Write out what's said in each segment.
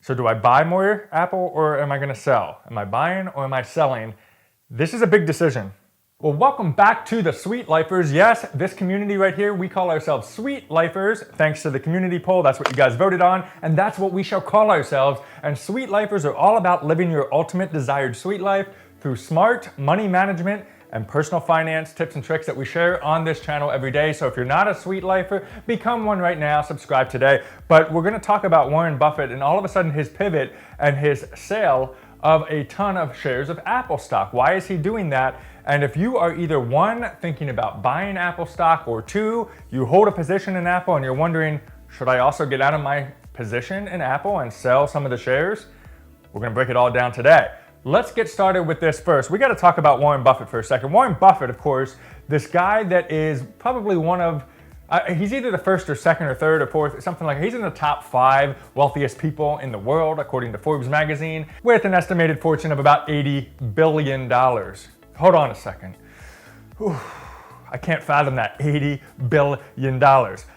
So do I buy more Apple or am I gonna sell? Am I buying or am I selling? This is a big decision. Well, welcome back to the Sweet Lifers. Yes, this community right here, we call ourselves Sweet Lifers, thanks to the community poll. That's what you guys voted on, and that's what we shall call ourselves. And Sweet Lifers are all about living your ultimate desired sweet life through smart money management and personal finance tips and tricks that we share on this channel every day. So if you're not a Sweet Lifer, become one right now, subscribe today. But we're gonna talk about Warren Buffett and all of a sudden his pivot and his sale of a ton of shares of Apple stock. Why is he doing that? And if you are either one, thinking about buying Apple stock, or two, you hold a position in Apple and you're wondering, should I also get out of my position in Apple and sell some of the shares? We're gonna break it all down today. Let's get started with this first. We gotta talk about Warren Buffett for a second. Warren Buffett, of course, this guy that is probably one of, he's either the first or second or third or fourth, something like, he's in the top 5 wealthiest people in the world, according to Forbes magazine, with an estimated fortune of about $80 billion. Hold on a second. Whew. I can't fathom that, $80 billion.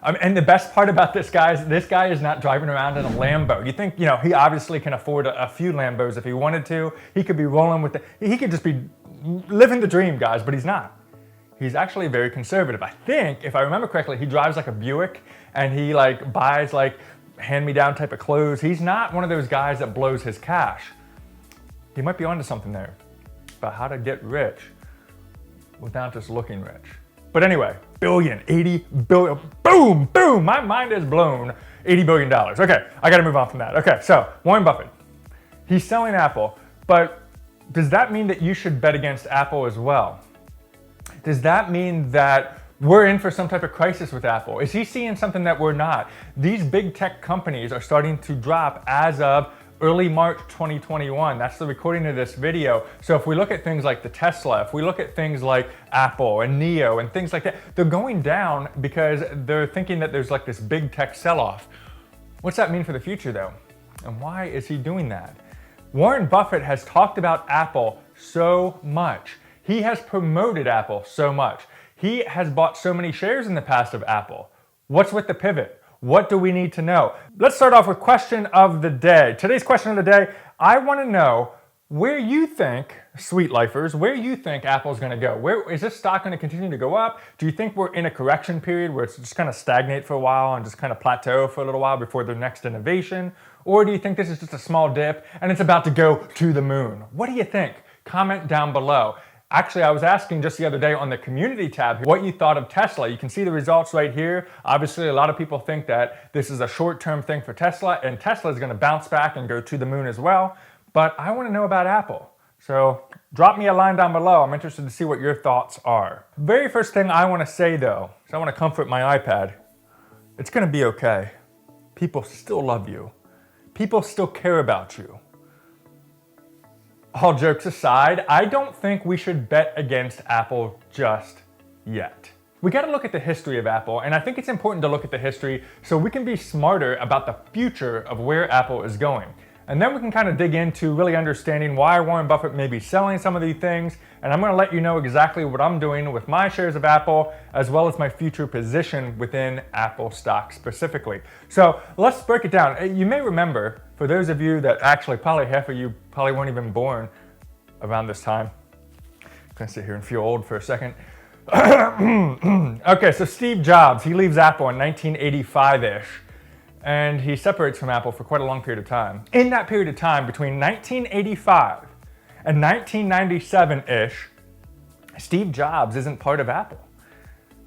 And the best part about this guy is not driving around in a Lambo. You think, he obviously can afford a few Lambos if he wanted to. He could be rolling with he could just be living the dream, guys, but he's not. He's actually very conservative. I think, if I remember correctly, he drives like a Buick and he buys hand-me-down type of clothes. He's not one of those guys that blows his cash. He might be onto something there about how to get rich without just looking rich. But anyway, 80 billion, boom, boom, my mind is blown, $80 billion. Okay, I gotta move on from that. Okay, so Warren Buffett, he's selling Apple, but does that mean that you should bet against Apple as well? Does that mean that we're in for some type of crisis with Apple? Is he seeing something that we're not? These big tech companies are starting to drop as of early March 2021. That's the recording of this video. So if we look at things like the Tesla, if we look at things like Apple and Neo and things like that, they're going down because they're thinking that there's this big tech sell-off. What's that mean for the future though? And why is he doing that? Warren Buffett has talked about Apple so much. He has promoted Apple so much. He has bought so many shares in the past of Apple. What's with the pivot? What do we need to know? Let's start off with question of the day. Today's question of the day, I want to know where you think, Sweet Lifers, where you think Apple's going to go. Where is this stock going to continue to go up? Do you think we're in a correction period where it's just kind of stagnate for a while and just kind of plateau for a little while before the next innovation? Or do you think this is just a small dip and it's about to go to the moon? What do you think? Comment down below. Actually, I was asking just the other day on the community tab what you thought of Tesla. You can see the results right here. Obviously, a lot of people think that this is a short-term thing for Tesla, and Tesla is going to bounce back and go to the moon as well. But I want to know about Apple. So drop me a line down below. I'm interested to see what your thoughts are. Very first thing I want to say, though, is I want to comfort my iPad. It's going to be okay. People still love you. People still care about you. All jokes aside, I don't think we should bet against Apple just yet. We gotta look at the history of Apple, and I think it's important to look at the history so we can be smarter about the future of where Apple is going. And then we can kind of dig into really understanding why Warren Buffett may be selling some of these things, and I'm gonna let you know exactly what I'm doing with my shares of Apple, as well as my future position within Apple stock specifically. So let's break it down. You may remember, for those of you that actually, probably half of you probably weren't even born around this time. I'm gonna sit here and feel old for a second. Okay, so Steve Jobs, he leaves Apple in 1985-ish. And he separates from Apple for quite a long period of time. In that period of time, between 1985 and 1997-ish, Steve Jobs isn't part of Apple.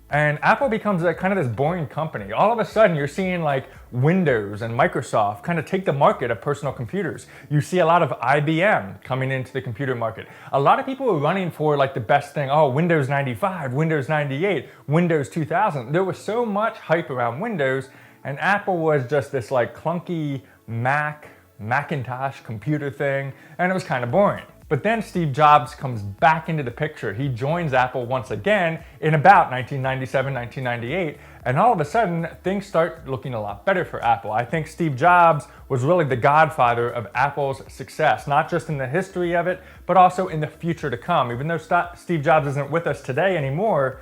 And Apple becomes kind of this boring company. All of a sudden, you're seeing Windows and Microsoft kind of take the market of personal computers. You see a lot of IBM coming into the computer market. A lot of people are running for the best thing. Oh, Windows 95, Windows 98, Windows 2000. There was so much hype around Windows, and Apple was just this clunky Macintosh computer thing, and it was kind of boring. But then Steve Jobs comes back into the picture. He joins Apple once again in about 1997, 1998, and all of a sudden, things start looking a lot better for Apple. I think Steve Jobs was really the godfather of Apple's success, not just in the history of it, but also in the future to come. Even though Steve Jobs isn't with us today anymore,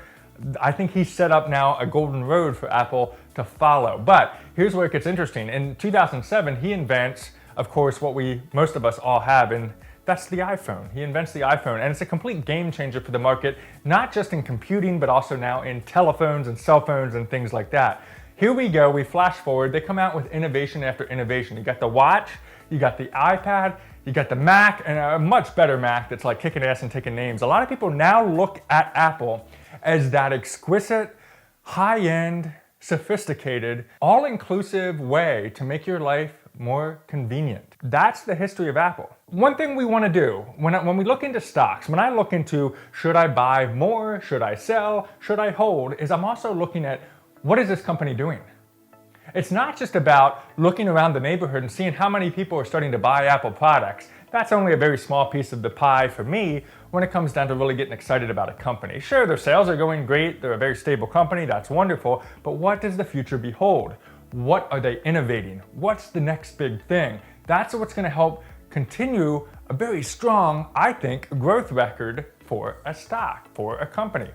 I think he's set up now a golden road for Apple to follow. But here's where it gets interesting. In 2007, he invents of course, what most of us all have, and that's the iPhone. He invents the iPhone, and it's a complete game changer for the market, not just in computing, but also now in telephones and cell phones and things like that. Here we go, we flash forward, they come out with innovation after innovation. You got the watch, you got the iPad, you got the Mac, and a much better Mac that's like kicking ass and taking names. A lot of people now look at Apple as that exquisite, high-end, sophisticated, all-inclusive way to make your life more convenient. That's the history of Apple. One thing we want to do when we look into stocks, when I look into should I buy more, should I sell, should I hold, is I'm also looking at what is this company doing? It's not just about looking around the neighborhood and seeing how many people are starting to buy Apple products. That's only a very small piece of the pie for me when it comes down to really getting excited about a company. Sure, their sales are going great, they're a very stable company, that's wonderful, but what does the future behold? What are they innovating? What's the next big thing? That's what's going to help continue a very strong, I think, growth record for a stock, for a company.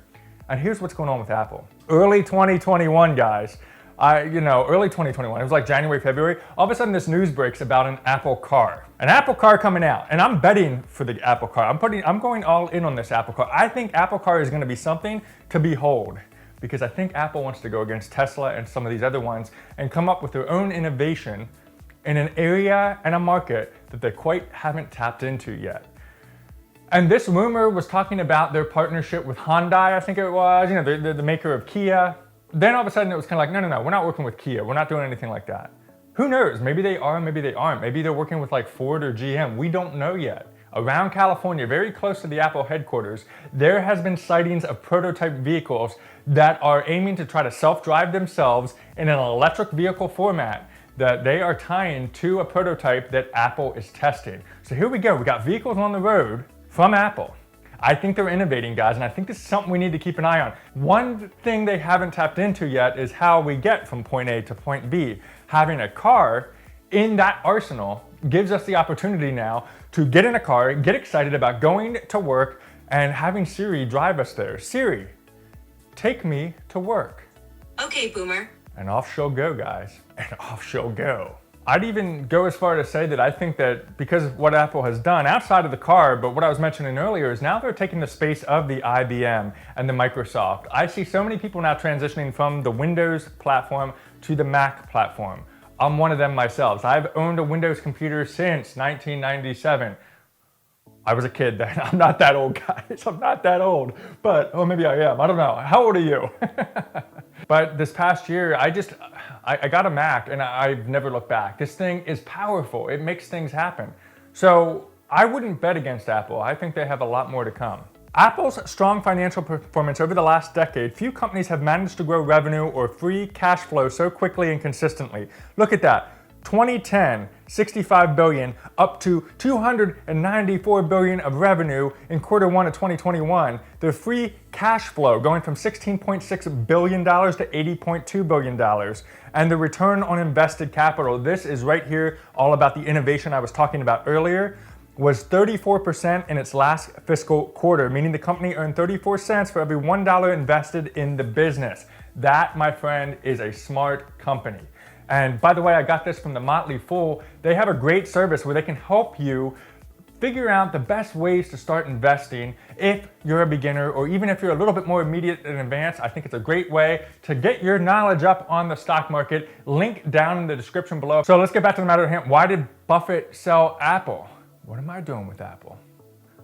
And here's what's going on with Apple. Early 2021, guys. Early 2021, it was like January, February, all of a sudden this news breaks about an Apple car. An Apple car coming out, and I'm betting for the Apple car. I'm going all in on this Apple car. I think Apple car is gonna be something to behold, because I think Apple wants to go against Tesla and some of these other ones and come up with their own innovation in an area and a market that they quite haven't tapped into yet. And this rumor was talking about their partnership with Hyundai, I think it was, the maker of Kia. Then all of a sudden it was kind of like, no, we're not working with Kia. We're not doing anything like that. Who knows? Maybe they are, maybe they aren't. Maybe they're working with like Ford or GM. We don't know yet. Around California, very close to the Apple headquarters, there has been sightings of prototype vehicles that are aiming to try to self-drive themselves in an electric vehicle format that they are tying to a prototype that Apple is testing. So here we go. We got vehicles on the road from Apple. I think they're innovating, guys, and I think this is something we need to keep an eye on. One thing they haven't tapped into yet is how we get from point A to point B. Having a car in that arsenal gives us the opportunity now to get in a car, get excited about going to work, and having Siri drive us there. Siri, take me to work. Okay, Boomer. And off she'll go, guys, and off she'll go. I'd even go as far to say that I think that because of what Apple has done outside of the car, but what I was mentioning earlier is now they're taking the space of the IBM and the Microsoft. I see so many people now transitioning from the Windows platform to the Mac platform. I'm one of them myself. I've owned a Windows computer since 1997. I was a kid then. I'm not that old, guys. I'm not that old. But, maybe I am. I don't know. How old are you? But this past year, I got a Mac and I've never looked back. This thing is powerful. It makes things happen. So I wouldn't bet against Apple. I think they have a lot more to come. Apple's strong financial performance over the last decade, few companies have managed to grow revenue or free cash flow so quickly and consistently. Look at that. 2010, 65 billion, up to 294 billion of revenue in quarter one of 2021. Their free cash flow going from $16.6 billion to $80.2 billion. And the return on invested capital, this is right here, all about the innovation I was talking about earlier, was 34% in its last fiscal quarter, meaning the company earned 34 cents for every $1 invested in the business. That, my friend, is a smart company. And by the way, I got this from the Motley Fool. They have a great service where they can help you figure out the best ways to start investing if you're a beginner or even if you're a little bit more immediate and advanced. I think it's a great way to get your knowledge up on the stock market. Link down in the description below. So let's get back to the matter at hand. Why did Buffett sell Apple? What am I doing with Apple?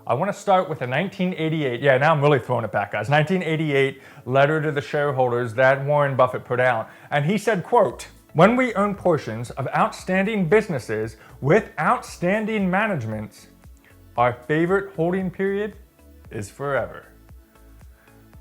I want to start with a 1988, now I'm really throwing it back, guys, 1988 letter to the shareholders that Warren Buffett put out. And he said, quote, "When we own portions of outstanding businesses with outstanding managements, our favorite holding period is forever."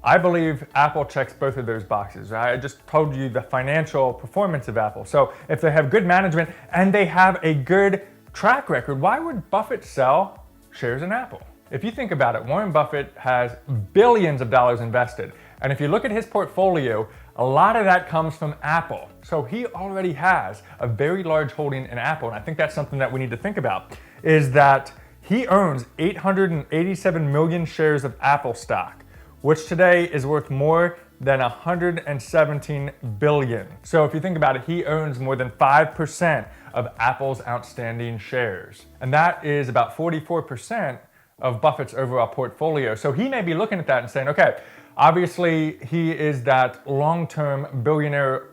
I believe Apple checks both of those boxes. I just told you the financial performance of Apple. So if they have good management and they have a good track record, why would Buffett sell shares in Apple? If you think about it, Warren Buffett has billions of dollars invested. And if you look at his portfolio, a lot of that comes from Apple. So he already has a very large holding in Apple. And I think that's something that we need to think about, is that he owns 887 million shares of Apple stock, which today is worth more than 117 billion. So if you think about it, he owns more than 5% of Apple's outstanding shares. And that is about 44% of Buffett's overall portfolio. So he may be looking at that and saying, okay, obviously he is that long-term billionaire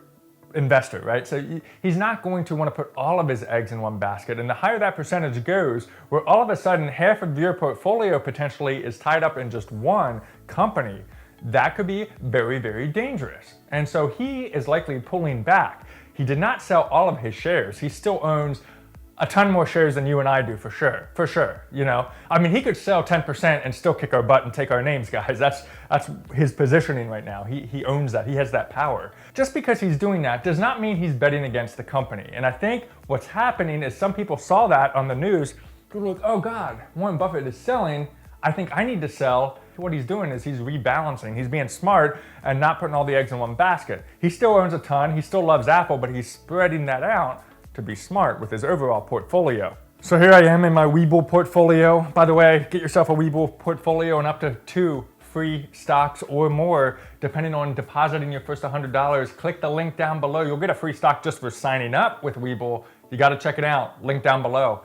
investor, right? So he's not going to want to put all of his eggs in one basket. And the higher that percentage goes, where all of a sudden half of your portfolio potentially is tied up in just one company, that could be very, very dangerous. And so he is likely pulling back. He did not sell all of his shares. He still owns a ton more shares than you and I do, for sure. You know, I mean, he could sell 10% and still kick our butt and take our names, guys. That's his positioning right now. He owns that. He has that power. Just because he's doing that does not mean he's betting against the company. And I think what's happening is some people saw that on the news. They're like, oh God, Warren Buffett is selling. I think I need to sell. What he's doing is he's rebalancing. He's being smart and not putting all the eggs in one basket. He still owns a ton. He still loves Apple, but he's spreading that out to be smart with his overall portfolio. So here I am in my Webull portfolio. By the way, get yourself a Webull portfolio and up to 2 free stocks or more, depending on depositing your first $100. Click the link down below. You'll get a free stock just for signing up with Webull. You got to check it out. Link down below.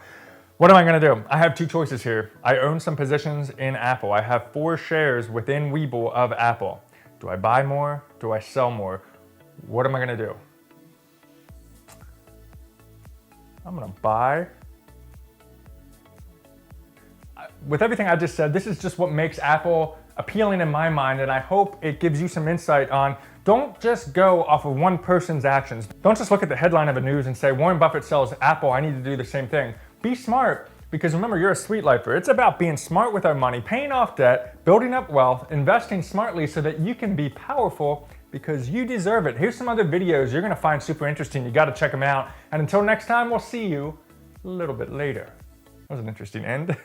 What am I going to do? I have 2 choices here. I own some positions in Apple. I have 4 shares within Webull of Apple. Do I buy more? Do I sell more? What am I going to do? I'm gonna buy. With everything I just said, this is just what makes Apple appealing in my mind, and I hope it gives you some insight on, don't just go off of one person's actions. Don't just look at the headline of the news and say, Warren Buffett sells Apple, I need to do the same thing. Be smart, because remember, you're a sweet lifer. It's about being smart with our money, paying off debt, building up wealth, investing smartly so that you can be powerful, because you deserve it. Here's some other videos you're gonna find super interesting. You gotta check them out. And until next time, we'll see you a little bit later. That was an interesting end.